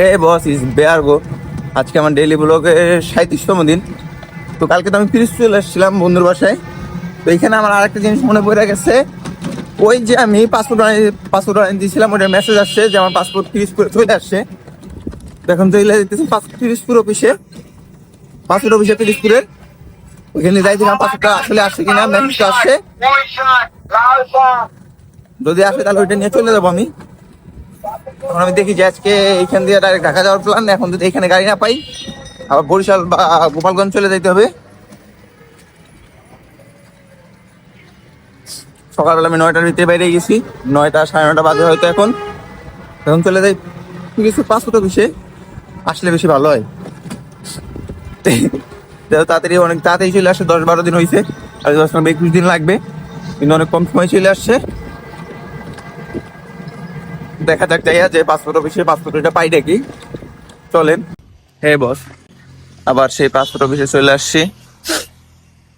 Hey boss is bear গো। আজকে আমার daily ব্লগের 37তম দিন। তো কালকে তো আমি ফিরে চলে আসছিলাম বন্ধুর বাসায়। তো এখানে আমার আরেকটা জিনিস মনে পড়ে গেছে, ওই যে আমি পাসপোর্ট দিয়েছিলাম, ওটার মেসেজ আসছে যে আমার পাসপোর্ট পিরিজপুরে চলে আসছে। তো এখন চলে যেতেছি পিরিজপুর পাসপোর্ট অফিসে পিরিজপুরের ওইখানে যাইছিলাম। পাসপোর্টটা আসলে আসছে কিনা, মেসেজটা আসছে, যদি আসে তাহলে ওইটা নিয়ে চলে যাবো আমি। তখন আমি দেখি যে আজকে এইখান দিয়ে ডাইরেক্ট ঢাকা যাওয়ার প্ল্যান। এখন যদি এখানে গাড়ি না পাই, আবার বরিশাল বা গোপালগঞ্জ চলে যেতে হবে। সকালবেলা আমি 9টার ভিতরে বাইরে গেছি, 9টা 9:30 বাজে হয়তো। এখন চলে যাই কিছু পাসপোর্ট অফিসে, আসলে বেশি ভালো হয়। তাড়াতাড়ি অনেক তাড়াতাড়ি চলে আসে, 10-12 দিন হয়েছে, আর 10-21 দিন লাগবে, কিন্তু অনেক কম সময় চলে আসছে। দেখা যাক যাইয়া যে পাসপোর্ট অফিসে পাসপোর্টটা পাই নাকি। চলেন। হে বস, আবার সেই পাসপোর্ট অফিসে চলে আসছি।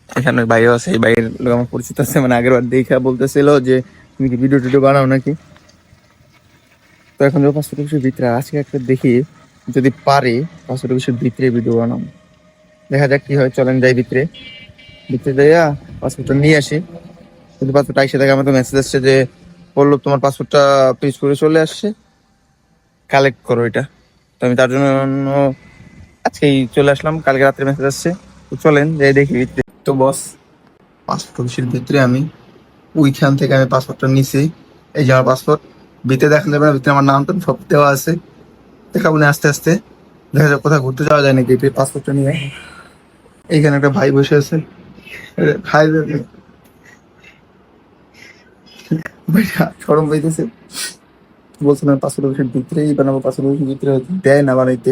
এখানে ভাইও আছে, এই ভাইয়ের লোক আমার পরিচিত আছে, মানে আগের বার দেখা বলতেছিল যে তুমি কি ভিডিও টিডিও বানাও নাকি। তো এখন যে পাসপোর্ট অফিসের ভিতরে আজকে একটা দেখি, যদি পারি পাসপোর্ট অফিসের ভিতরে ভিডিও বানাবো। দেখা যাক কি হয়, চলেন যাই ভিতরে যাইয়া পাসপোর্টটা নিয়ে আসি। কিন্তু পাসপোর্টটা এসে দেখে আমার তো মেসেজ আসছে যে বললো তোমার পাসপোর্টটা পিস করে চলে আসছে, কালেক্ট করো এটা। তো আমি তার জন্য আজকেই চলে আসলাম, কালকে রাত্রে মেসেজ আসছে। তো চলেন যাই দেখি ভিতরে। তো বস, পাসপোর্ট অফিসের ভিতরে আমি ওইখান থেকে আমি পাসপোর্টটা নিছি। এই যে আমার পাসপোর্ট, ভিতরে দেখা যাবে না, ভিতরে আমার নাম টাম সব দেওয়া আছে। দেখাবো না আস্তে আস্তে, দেখা যাক কোথাও ঘুরতে যাওয়া যায় নাকি পাসপোর্টটা নিয়ে। এইখানে একটা ভাই বসে আছে, ভাই ভাইটা সরম পাইতেছে, বলছিলাম পাসপোর্ট অফিসের ভিতরেই বানাবো, পাসপোর্ট অফিসের ভিতরে দেয় না বানাইতে,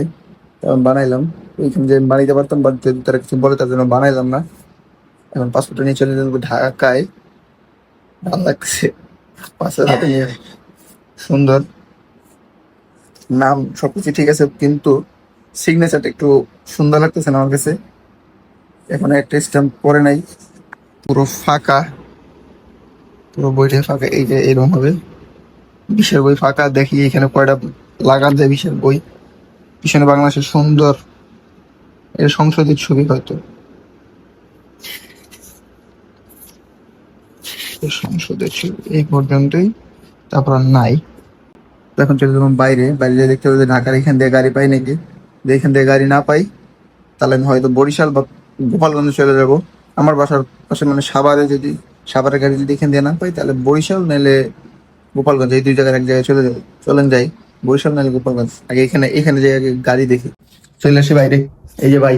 তখন বানাইলাম। ওইখানে যে বানাইতে পারতাম, বাট যদি তারা কিছু বলে তার জন্য বানাইলাম না। এখন পাসপোর্টটা নিয়ে চলে যাবো ঢাকায়। ভালো লাগছে, পাসপোর্ট হাতে নিয়ে, সুন্দর নাম সবকিছু ঠিক আছে, কিন্তু সিগনেচারটা একটু সুন্দর লাগতেছে না আমার কাছে। এখন একটা স্ট্যাম্প পরে নাই, পুরো ফাঁকা, পুরো বইটাই ফাঁকা। এই যে এরকম হবে, বিশের বই ফাঁকা। দেখি এখানে কয়টা লাগান যায় বিশের বই। পিছনে বাংলাদেশের সুন্দর এর সংসদের ছবি, হয়তো সংসদের ছবি এই পর্যন্তই, তারপর আর নাই। এখন চলে যাবো বাইরে যেয়ে দেখতে হবে যে ঢাকার এখান দিয়ে গাড়ি পাই নাকি। যে এখান থেকে গাড়ি না পাই, তাহলে আমি হয়তো বরিশাল বা গোপালগঞ্জে চলে যাব। আমার বাসার পাশে মানে সাভারে, যদি সাভারের গাড়ি যদি এখান দিয়ে না পাই, তাহলে বরিশাল নাহলে গোপালগঞ্জ, এই দুই জায়গার এক জায়গায় চলে যাবো। চলেন যাই, বরিশাল নাহলে গোপালগঞ্জ। আগে এখানে যে আগে গাড়ি দেখি। চলে আসি বাইরে, এই যে ভাই,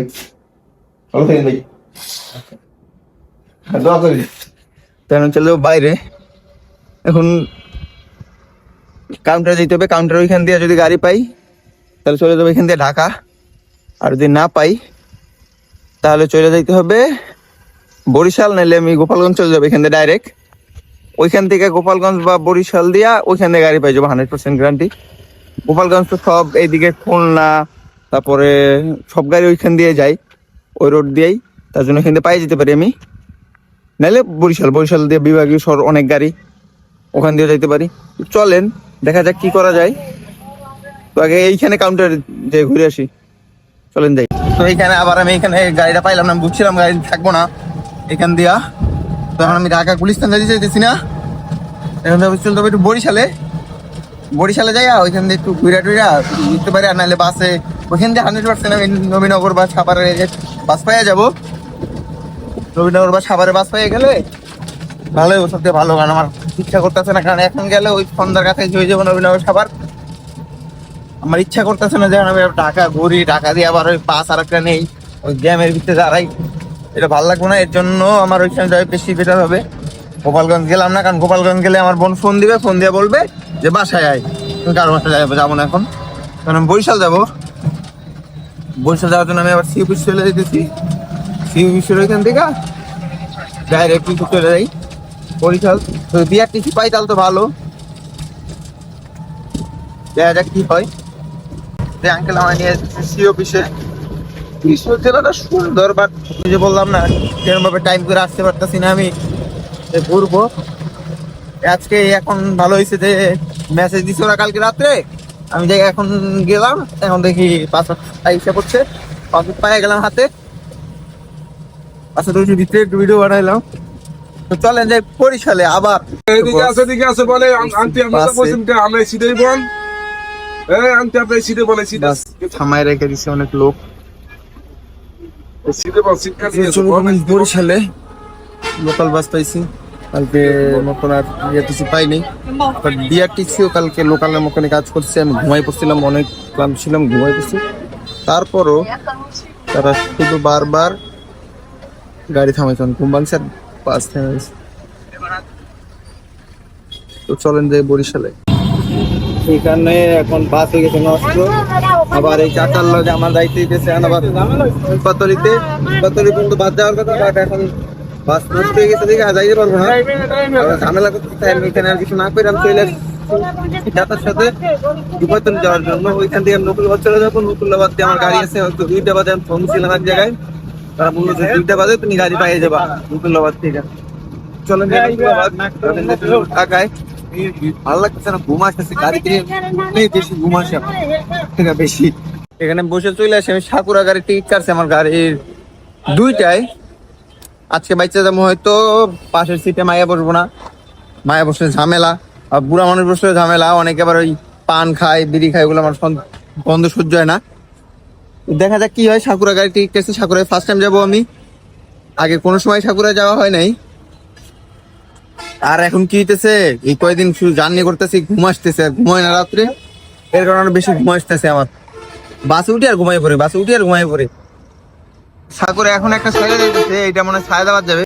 ভালো থাকেন ভাই, দোয়া করি। তাই আমি চলে যাবো বাইরে। এখন কাউন্টারে যেতে হবে, কাউন্টার ওইখান দিয়ে যদি গাড়ি পাই তাহলে চলে যাবো এখান দিয়ে ঢাকা, আর যদি না পাই তাহলে চলে যাইতে হবে বরিশাল, নাহলে আমি গোপালগঞ্জ চলে যাবো এখান দিয়ে ডাইরেক্ট। ওইখান থেকে গোপালগঞ্জ বা বরিশাল দিয়া ওইখান দিয়ে গাড়ি পাই যাবো, 100% গ্যারান্টি। গোপালগঞ্জ তো সব এইদিকে খুলনা, তারপরে সব গাড়ি ওইখান দিয়ে যাই, ওই রোড দিয়েই, তার জন্য এখান দিয়ে পাই যেতে পারি আমি। নাহলে বরিশাল দিয়ে বিভাগীয় শহর অনেক গাড়ি, ওখান দিয়ে যাইতে পারি। চলেন দেখা যাক কি করা যায়। তো আগে এইখানে কাউন্টার যে ঘুরে আসি, চলেন যাই। তো এইখানে আবার আমি এখানে গাড়িটা পাইলাম না, বুঝছিলাম গাড়ি থাকবো না এখান দিয়া। তো এখন আমি ঢাকা গুলিস্তান যেতেছি না, এখন চলতে হবে একটু বরিশালে যাই, ওইখান দিয়ে একটু ঘুরা টুরা ঘুরতে পারি। আর নাহলে বাসে ওইখান দিয়ে 100% আমি নবীনগর বা সাভারের বাস পাইয়া যাবো। নবীনগর বা সাভারে বাস পাইয়া গেলে ভালোই, ওর সবথেকে ভালো। কারণ আমার ইচ্ছা করতেছে না, কারণ এখন গেলে ওই সন্ধ্যার কাছে হয়ে যাবো নবীনগর সাভার। আমার ইচ্ছা করতেছে না যে আমি ঢাকা ঘুরি, ঢাকা দিয়ে আবার ওই বাস আর একটা নেই, ওই জ্যামের ভিতরে দাঁড়াই, এটা ভালো লাগবে না। এর জন্য আমার ওইখানে যাই বেশি বেটার হবে। গোপালগঞ্জ গেলাম না, কারণ গোপালগঞ্জ গেলে আমার বোন ফোন দিয়ে বলবে যে বাসায় আয়, তুমি কারো বাসায় যাবো না এখন। কারণ আমি বরিশাল যাবো, বরিশাল যাওয়ার জন্য আমি আবার সি অফিস চলে যেতেছি। সি অফিসের ওইখান থেকে ডাইরেক্ট কিন্তু চলে যাই বরিশাল। তো বিয়ার টিসি পাই তাহলে তো ভালো, দেখা যাক কি হয়। যে আঙ্কেল আমার নিয়ে সি অফিসে, জেলাটা সুন্দর, বাট যে বললাম না সেরকম ভাবে টাইম করে আসতে পারতেছি না আমি ঘুরবো। আজকে এখন ভালো হয়েছে যে মেসেজ দিছে ওরা কালকে রাত্রে, আমি যে এখন গেলাম, এখন দেখি পাসপোর্ট আইসা করছে, পাসপোর্ট পাইয়া গেলাম হাতে। পাসপোর্ট ভিতরে একটু ভিডিও বানাইলাম। তো চলেন যাই বরিশালে আবার। এদিকে আছে বলে আন্টি আমরা বলছেন যে আমরা সিধেই বল আন্টি আপনি সিধে বলে সিধে থামায় রেখে দিছে অনেক লোক। সিধে বল শিক্ষা দিয়ে বরিশালে লোকাল বাস পাইছি কালকে, মতন আর বিআরটিসি পাইনি। বাট বিআরটিসিও কালকে লোকালের মতনই কাজ করছে। আমি ঘুমাই পড়ছিলাম, অনেক ক্লান্ত ছিলাম, ঘুমাই পড়ছি। তারপরও তারা শুধু বারবার গাড়ি থামাইছেন, ঘুম ভাঙছে আর বাস থামাইছে। তো চলেন যাই বরিশালে। সেখানে এখন বাস হয়ে গেছে নষ্ট। আবার এই চাকার লগে আমার দায়িত্ব দিতেছে আবার পাতলিতে পর্যন্ত বাস যাওয়ার কথা, বাট এখন বাস নষ্ট হয়ে গেছে দেখে যাইতে পারবো না। আবার ঝামেলা করতে আমি এখানে আর কিছু না করে আমি চলে যাতার সাথে বিপদন যাওয়ার জন্য। ওইখান থেকে আমি নকুলবাদ চলে যাবো। নকুলবাদ দিয়ে আমার গাড়ি আছে, হয়তো 2টা বাজে আমি ফোন ছিলাম এক জায়গায়, তারা বললো যে 2টা বাজে তুমি গাড়ি পাইয়ে যাবা নকুলবাদ থেকে। চলেন ঢাকায়। ভালো লাগতেছে না, ঘুম আসতেছে গাড়িতে, বেশি ঘুম আসে বেশি। এখানে বসে চলে আসে। আমি সাকুরা গাড়ির টিকিট কাটছি, আমার গাড়ির 2টায়। আজকে বাইচে যাবো, হয়তো পাশের সিটে মায়া বসবো না, মায়া বসলে ঝামেলা, আর বুড়া মানুষ বসলে ঝামেলা। অনেকে আবার ওই পান খায়, বিড়ি খায়, ওগুলো আমার বন্ধ সহ্য হয় না। দেখা যাক কি হয়। সাকুরা গাড়ি টিকিট কাটছি, সাকুরায় ফার্স্ট টাইম যাবো আমি, আগে কোনো সময় সাকুরায় যাওয়া হয় নাই। আর এখন কি হইতেছে, এই কয়েকদিন শুধু জার্নি করতেছি, ঘুম আসতেছে, আর ঘুমায় না রাত্রে। এর কারণে বেশি ঘুম আসতেছে আমার। বাসে উঠি আর ঘুমাই পড়ে, বাসে উঠি আর ঘুমাই পড়ে। সাগরে এখন একটা ছেলে দিতেছে, এটা মনে হয় সায়দাবাদ যাবে।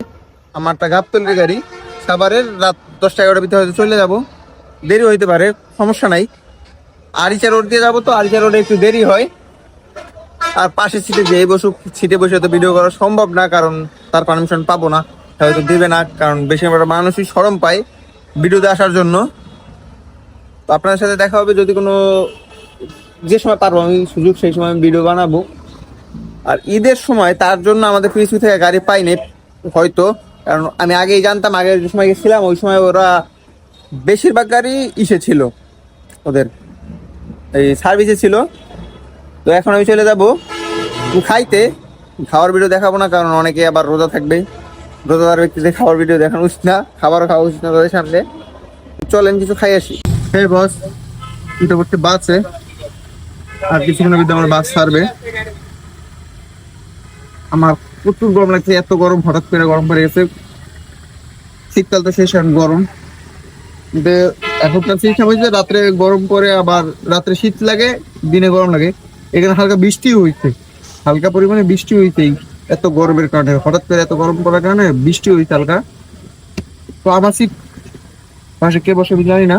আমারটা গাবতলির গাড়ি, সাভারের রাত 10টা-11টার ভিতরে হয়তো চলে যাবো। দেরি হইতে পারে, সমস্যা নাই। আরিচা রোড দিয়ে যাবো, তো আরিচা রোডে একটু দেরি হয়। আর পাশের সিটে যেই বসুক, সিটে বসে তো ভিডিও করা সম্ভব না, কারণ তার পারমিশন পাবো না, হয়তো দেবে না, কারণ বেশিরভাগ মানুষই শরম পায় ভিডিওতে আসার জন্য। তো আপনার সাথে দেখা হবে যদি কোনো, যে সময় পারবো আমি সুযোগ, সেই সময় আমি ভিডিও বানাবো। আর ঈদের সময় তার জন্য আমাদের পিছু থেকে গাড়ি পাইনি হয়তো, কারণ আমি আগেই জানতাম, আগে যে সময় গেছিলাম ওই সময় ওরা বেশিরভাগ গাড়ি ইসে ছিল, ওদের এই সার্ভিসে ছিল। তো এখন আমি চলে যাবো খাইতে। খাওয়ার ভিডিও দেখাবো না, কারণ অনেকে আবার রোজা থাকবে, রোজাদার ব্যক্তিদের খাওয়ার ভিডিও দেখানো উচিত না, খাবারও খাওয়া উচিত না তাদের সামনে। চলেন কিছু খাই আসি। হ্যাঁ বস, এটা করতে বাসে আর কিছুক্ষণের ভিতরে আমার বাস ছাড়বে। আমার প্রচুর গরম লাগছে, এত গরম, হঠাৎ করে গরম পড়ে গেছে। শীতকাল তো শেষ, এখন গরম। কিন্তু এখনকার শীত সময় রাত্রে গরম পরে, আবার রাত্রে শীত লাগে, দিনে গরম লাগে। এখানে হালকা বৃষ্টি হইছে, হালকা পরিমাণে বৃষ্টি হইতেই এত গরমের কারণে, হঠাৎ করে এত গরম পড়ার কারণে বৃষ্টি হইছে হালকা। তো আমার শীত পাশে কে বসে জানি না,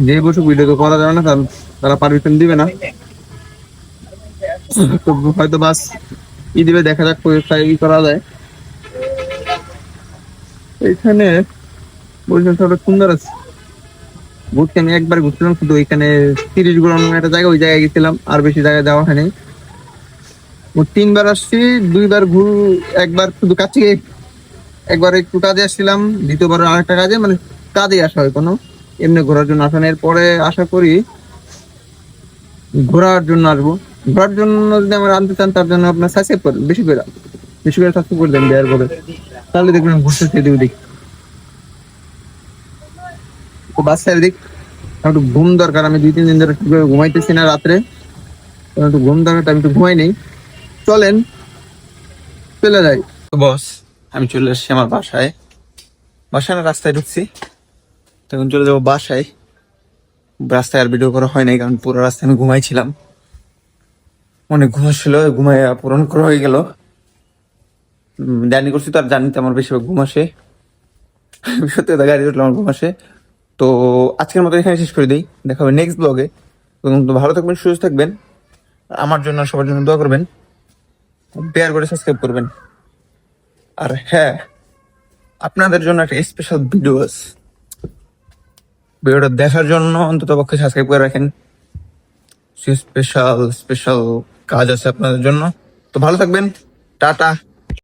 যে বসে ভিডিও তো করা যাবে না, কারণ তারা পারমিশন দিবে না। তো হয়তো বাস ই দিবে, দেখা যাক কি করা যায়। এইখানে বরিশাল শহরটা সুন্দর আছে, ঘুরতে আমি একবার ঘুরছিলাম শুধু ওইখানে 30 গ্রাম একটা জায়গা, ওই জায়গায় গেছিলাম, আর বেশি জায়গায় যাওয়া হয়নি। 3বার আসছি, 2বার একবার শুধু কাছে, একবার একটু কাজে আসছিলাম, দ্বিতীয়বার আরেকটা কাজে, মানে কাজে আসা হয় কোনো, এমনি ঘোরার জন্য আসা। এরপরে আশা করি ঘোরার জন্য আসবো। ঘোরার জন্য যদি আমার আনতে চান, তার জন্য আপনার সাবস্ক্রাইব করেন, বেশি করে সাবস্ক্রাইব করে দেন দেওয়ার পরে, তাহলে দেখবেন ঘুরতে খেতে দিক। তো বাস ছেড়ে দিক, একটু ঘুম দরকার। আমি 2-3 দিন ধরে ঘুমাইতেছি না রাত্রে, একটু ঘুম দরকার, আমি একটু ঘুমাই নেই। চলেন চলে যাই। বস আমি চলে এসেছি আমার বাসায়, বাসায় না রাস্তায় ঢুকছি। তখন চলে যাবো বাসায়। রাস্তায় আর ভিডিও করা হয় নাই, কারণ পুরো রাস্তায় আমি ঘুমাইছিলাম, অনেক ঘুম আসছিল, ঘুমাইয়া পূরণ করা হয়ে গেল। জার্নি করছি তো, আর জার্নিতে আমার বেশিরভাগ ঘুম আসে, সত্যি কথা, গাড়ি উঠলে আমার ঘুম আসে। তো আজকের মতো এখানে শেষ করে দিই, দেখা হবে নেক্সট ব্লগে। তো ভালো থাকবেন, সুস্থ থাকবেন, আমার জন্য সবার জন্য দোয়া করবেন, শেয়ার করে সাবস্ক্রাইব করবেন। আর হ্যাঁ, আপনাদের জন্য একটা স্পেশাল ভিডিও আছে, ভিডিওটা দেখার জন্য অন্তত পক্ষে সাবস্ক্রাইব করে রাখেন। স্পেশাল কাজ আছে আপনাদের জন্য। তো ভালো থাকবেন, টাটা।